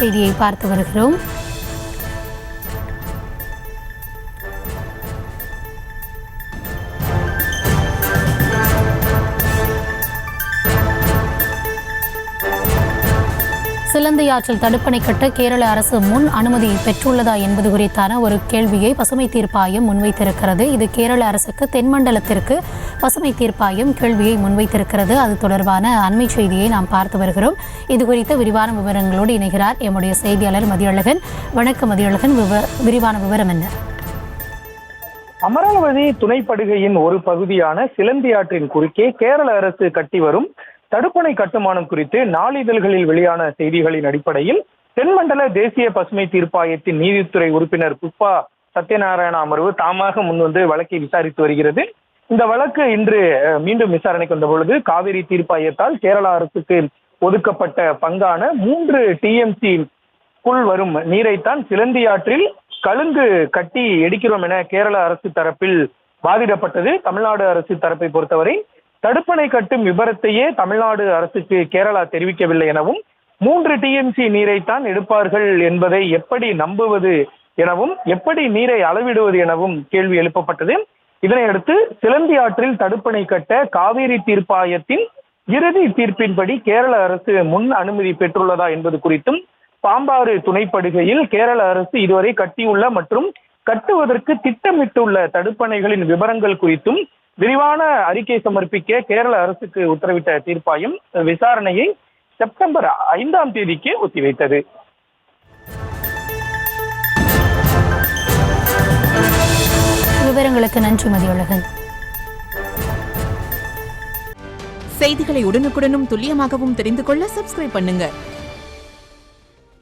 செய்தியை பார்த்து வருகிறோம். சிலந்தியாற்றில் தடுப்பணை கட்ட கேரள அரசு முன் அனுமதி பெற்றுள்ளதா என்பது குறித்தான ஒரு கேள்வியை பசுமை தீர்ப்பாயம் முன்வைத்திருக்கிறது. இது கேரள அரசுக்கு தென்மண்டலத்திற்கு பசுமை தீர்ப்பாயம் கேள்வியை முன்வைத்திருக்கிறது. அது தொடர்பான அண்மை செய்தியை நாம் பார்த்து வருகிறோம். இது குறித்த விரிவான விவரங்களோடு இணைகிறார் எம்முடைய செய்தியாளர் மதியழகன். வணக்கம் மதியழகன், விரிவான விவரம் என்ன? அமராவதி துணைப்படுகையின் ஒரு பகுதியான சிலந்தியாற்றின் குறுக்கே கேரள அரசு கட்டி வரும் தடுப்பணை கட்டுமானம் குறித்து நாளிதழ்களில் வெளியான செய்திகளின் அடிப்படையில் தென்மண்டல தேசிய பசுமை தீர்ப்பாயத்தின் நீதித்துறை உறுப்பினர் புஷ்பா சத்யநாராயண அமர்வு தாமாக முன்வந்து வழக்கை விசாரித்து வருகிறது. இந்த வழக்கு இன்று மீண்டும் விசாரணைக்கு வந்த பொழுது காவிரி தீர்ப்பாயத்தால் கேரள அரசுக்கு ஒதுக்கப்பட்ட பங்கான 3 TMC வரும் நீரைத்தான் சிலந்தியாற்றில் கழுங்கு கட்டி எடுக்கிறோம் என கேரள அரசு தரப்பில் வாதிடப்பட்டது. தமிழ்நாடு அரசு தரப்பை பொறுத்தவரை தடுப்பணை கட்டும் விபரத்தையே தமிழ்நாடு அரசுக்கு கேரளா தெரிவிக்கவில்லை எனவும் 3 TMC நீரைத்தான் எடுப்பார்கள் என்பதை எப்படி நம்புவது எனவும் எப்படி நீரை அளவிடுவது எனவும் கேள்வி எழுப்பப்பட்டது. இதனையடுத்து சிலந்தியாற்றில் தடுப்பணை கட்ட காவிரி தீர்ப்பாயத்தின் இறுதி தீர்ப்பின்படி கேரள அரசு முன் அனுமதி பெற்றுள்ளதா என்பது குறித்தும் பாம்பாறு துணைப்படுகையில் கேரள அரசு இதுவரை கட்டியுள்ள மற்றும் கட்டுவதற்கு திட்டமிட்டுள்ள தடுப்பணைகளின் விவரங்கள் குறித்தும் விரிவான அறிக்கை சமர்ப்பிக்க கேரள அரசுக்கு உத்தரவிட்ட தீர்ப்பாயம் விசாரணையை செப்டம்பர் 5ஆம் தேதிக்கு ஒத்திவைத்தது. விவரங்களுக்கு நன்றி மதியழகன். செய்திகளை உடனுக்குடனும் துல்லியமாகவும் தெரிந்து கொள்ள சப்ஸ்கிரைப் பண்ணுங்க.